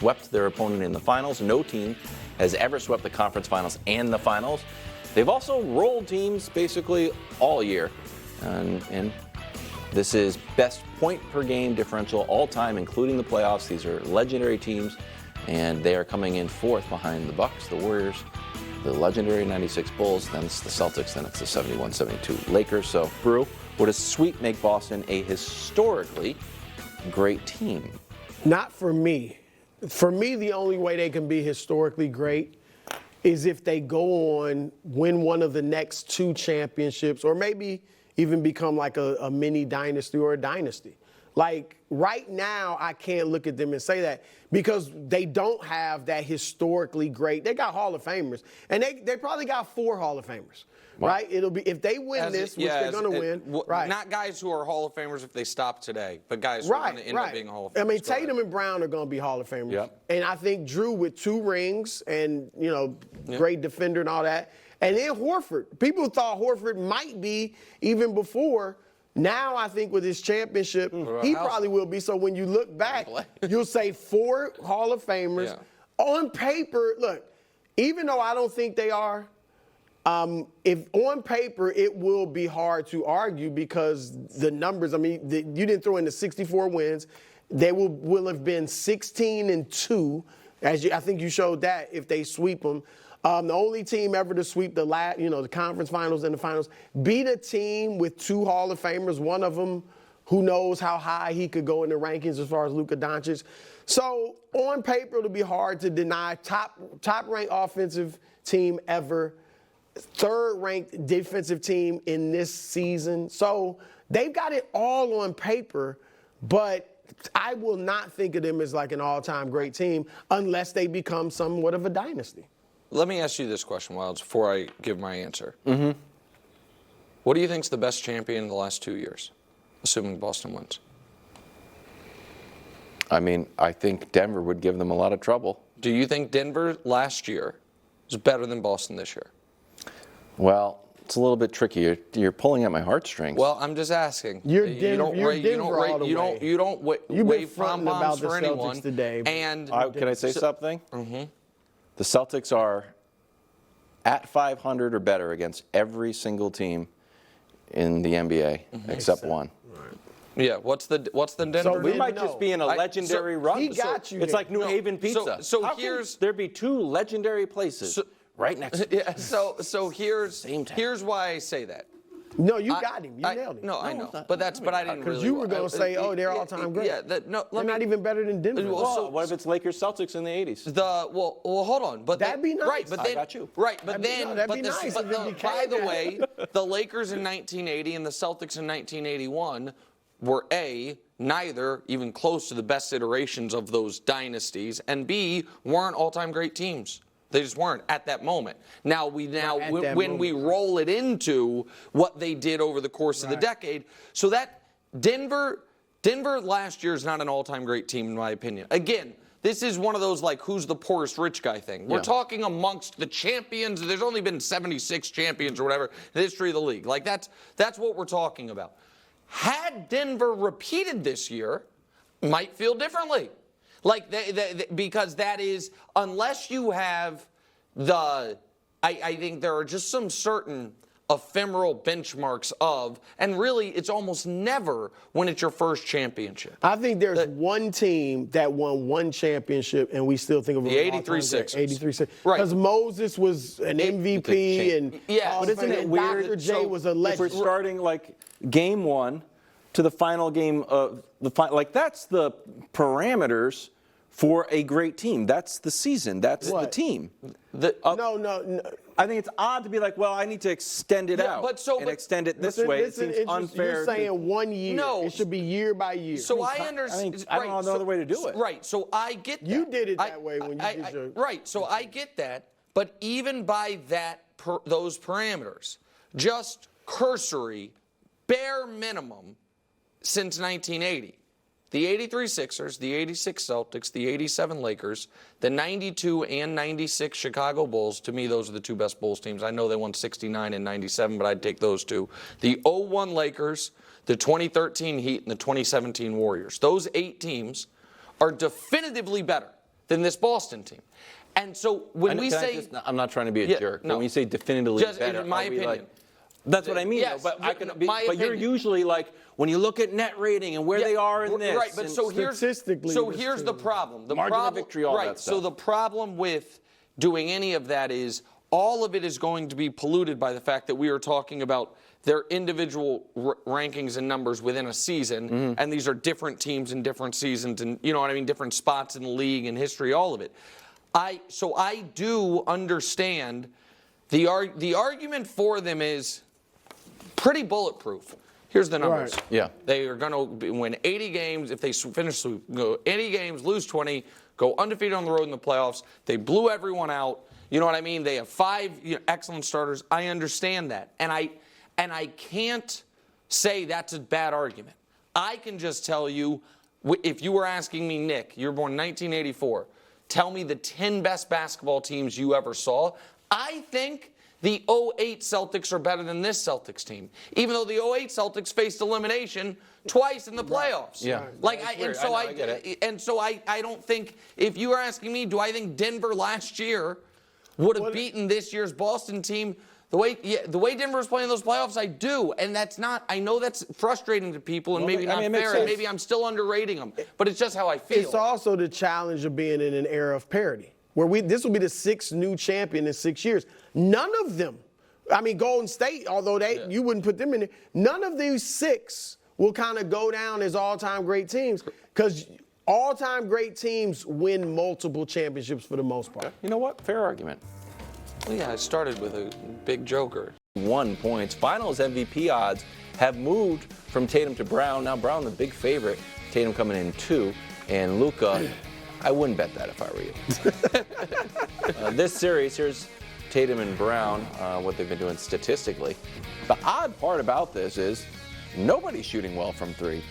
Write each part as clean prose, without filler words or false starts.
swept their opponent in the finals. No team has ever swept the conference finals and the finals. They've also rolled teams basically all year. And this is best point per game differential all time, including the playoffs. These are legendary teams, and they are coming in fourth behind the Bucks, the Warriors, the legendary 96 Bulls, then it's the Celtics, then it's the 71-72 Lakers. So, Brou, would a sweep make Boston a historically great team? Not for me. For me, the only way they can be historically great is if they go on, win one of the next two championships, or maybe even become like a mini dynasty or a dynasty. Like right now, I can't look at them and say that because they don't have that historically great. They got Hall of Famers, and they probably got 4 Hall of Famers. Right? It'll be if they win which they're going to win. Right. Not guys who are Hall of Famers if they stop today, but guys who are going to end up being Hall of Famers. I mean, Tatum and Brown are going to be Hall of Famers. Yep. And I think Drew with 2 rings and, great defender and all that. And then Horford. People thought Horford might be even before. Now I think with his championship, he probably will be. So when you look back, you'll say 4 Hall of Famers. Yeah. On paper, look, even though I don't think they are, if on paper, it will be hard to argue because the numbers, you didn't throw in the 64 wins. They will have been 16-2, I think you showed that if they sweep them. The only team ever to sweep the conference finals and the finals, beat a team with 2 Hall of Famers, one of them who knows how high he could go in the rankings as far as Luka Doncic. So on paper, it'll be hard to deny top-ranked offensive team ever, 3rd-ranked defensive team in this season. So they've got it all on paper, but I will not think of them as like an all-time great team unless they become somewhat of a dynasty. Let me ask you this question, Wilds, before I give my answer. Mm-hmm. What do you think is the best champion in the last 2 years, assuming Boston wins? I think Denver would give them a lot of trouble. Do you think Denver last year is better than Boston this year? Well, it's a little bit tricky. You're pulling at my heartstrings. Well, I'm just asking. You're Denver all the way. You don't wave pom-poms for anyone. Today. And can I say something? Mm-hmm. The Celtics are at 500 or better against every single team in the NBA except one. Yeah, what's the Denver? So we might just be in a legendary run. He got you. It's like New Haven Pizza. So How here's can there be 2 legendary places right next to each other? So here's why I say that. No, you got him. You nailed it. No, I know. But I didn't really. Because you were going to say, they're all-time great. Yeah, they're not even better than Denver. Well, what if it's Lakers-Celtics in the 80s? Well, hold on. But that'd be nice. Right, but then, I got you. Right, but then, that'd be nice by the way, the Lakers in 1980 and the Celtics in 1981 were neither even close to the best iterations of those dynasties, and B, weren't all-time great teams. They just weren't at that moment. Now when we roll it into what they did over the course of the decade, so that Denver last year is not an all-time great team in my opinion. Again, this is one of those like who's the poorest rich guy thing. We're talking amongst the champions. There's only been 76 champions or whatever in the history of the league. Like that's what we're talking about. Had Denver repeated this year, might feel differently. Like, because that is, unless you have I think there are just some certain ephemeral benchmarks and really it's almost never when it's your first championship. I think there's one team that won 1 championship and we still think of the 83 Sixers. 83 Sixers. Right. Because Moses was an MVP and but isn't it weird? Dr. J was a legend. If we're starting like game 1 to the final game of the final, like that's the parameters for a great team. That's the season. That's the team. No. I think it's odd to be like, well, I need to extend it out and extend it this way. It seems unfair. You're saying 1 year. No. It should be year by year. So I understand. I don't know another way to do it. Right. So I get that. You did it that way when you did your. Right. So I get that. But even by those parameters, just cursory, bare minimum since 1980. The 83 Sixers, the 86 Celtics, the 87 Lakers, the 92 and 96 Chicago Bulls, to me those are the 2 best Bulls teams. I know they won 69 and 97, but I'd take those 2. The 01 Lakers, the 2013 Heat, and the 2017 Warriors. Those 8 teams are definitively better than this Boston team. And so when we say, I'm not trying to be a jerk, but when you say definitively just better, in my are we opinion. like, that's what I mean. Yes, though, but I can be, my but you're opinion. usually like when you look at net rating and where they are in this. Right, but and so here's statistically, here's the problem. The margin of problem, victory, all right? that So stuff. the problem with doing any of that is all of it is going to be polluted by the fact that we are talking about their individual rankings and numbers within a season, and these are different teams in different seasons, and you know what I mean, different spots in the league and history, all of it. So I do understand the argument for them is pretty bulletproof. Here's the numbers. Right. Yeah. They are going to win 80 games. If they finish, go 80 games, lose 20, go undefeated on the road in the playoffs. They blew everyone out. You know what I mean? They have 5 excellent starters. I understand that. And I can't say that's a bad argument. I can just tell you, if you were asking me, Nick, you were born in 1984, tell me the 10 best basketball teams you ever saw. I think the 08 Celtics are better than this Celtics team, even though the 08 Celtics faced elimination twice in the playoffs. Yeah. Like, That's weird. I get it. and so I don't think, if you were asking me, do I think Denver last year would have beaten this year's Boston team? The way Denver is playing those playoffs, I do, and that's not. I know that's frustrating to people, and maybe not fair, and maybe I'm still underrating them. But it's just how I feel. It's also the challenge of being in an era of parity, where this will be the 6th new champion in 6 years. None of them, I mean, Golden State, although you wouldn't put them in there, none of these 6 will kind of go down as all-time great teams, because all-time great teams win multiple championships for the most part. You know what? Fair argument. Well, yeah, I started with a big joker. 1 points. Finals MVP odds have moved from Tatum to Brown. Now Brown the big favorite. Tatum coming in 2, and Luka. I wouldn't bet that if I were you. This series, here's Tatum and Brown, what they've been doing statistically. The odd part about this is nobody's shooting well from 3.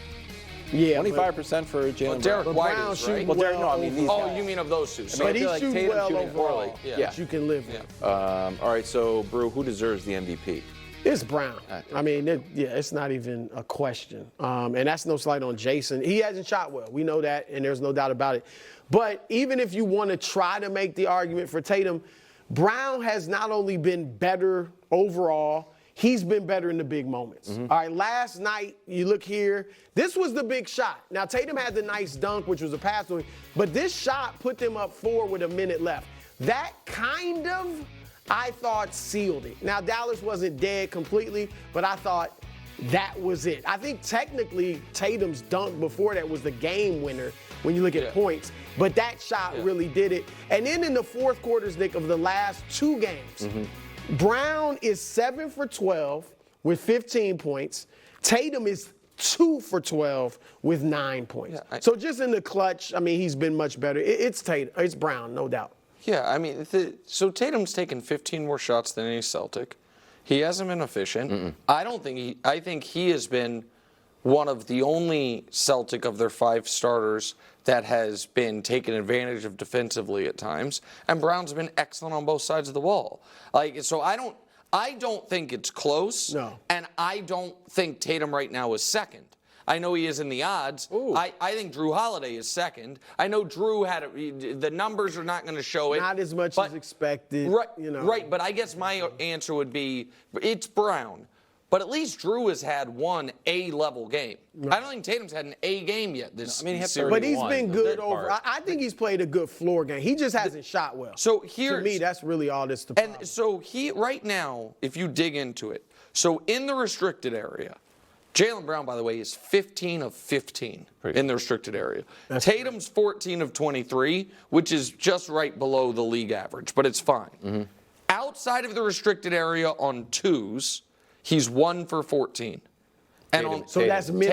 Yeah, 25% for Jalen Derek Brown. White Brown is, shooting right? Well, Derek, no, I mean these Oh, guys. you mean of those two? I Sorry. but he feel like shoots Tatum's well shooting overall. poorly. Yeah. That you can live with. All right, so Brew, who deserves the MVP? It's Brown. I mean, it's not even a question. And that's no slight on Jason. He hasn't shot well. We know that, and there's no doubt about it. But even if you want to try to make the argument for Tatum, Brown has not only been better overall, he's been better in the big moments. All right, last night, you look here, this was the big shot. Now, Tatum had the nice dunk, which was a pass, but this shot put them up 4 with a minute left. That kind of, I thought, sealed it. Now, Dallas wasn't dead completely, but I thought that was it. I think technically Tatum's dunk before that was the game winner when you look at points, but that shot really did it. And then in the fourth quarters, Nick, of the last 2 games, Brown is 7 for 12 with 15 points. Tatum is 2 for 12 with 9 points. So just in the clutch, I mean, he's been much better. It's Tatum. It's Brown, no doubt. Yeah, I mean, so Tatum's taken 15 more shots than any Celtic. He hasn't been efficient. I think he has been one of the only Celtic of their 5 starters that has been taken advantage of defensively at times. And Brown's been excellent on both sides of the wall. So I don't think it's close. No. And I don't think Tatum right now is second. I know he is in the odds. I think Drew Holiday is second. I know Drew the numbers are not going to show it. Not as much as expected. Right, you know. right, but I guess my answer would be it's Brown. But at least Drew has had one A-level game. I don't think Tatum's had an A game yet this series. But he's been good over. I think he's played a good floor game. He just hasn't shot well. So to me, that's really all this. And so right now, if you dig into it, so in the restricted area, Jaylen Brown, by the way, is 15 of 15 in the restricted area. Tatum's 14 of 23, which is just right below the league average, but it's fine. Outside of the restricted area on 2s, he's 1 for 14. so that's mid.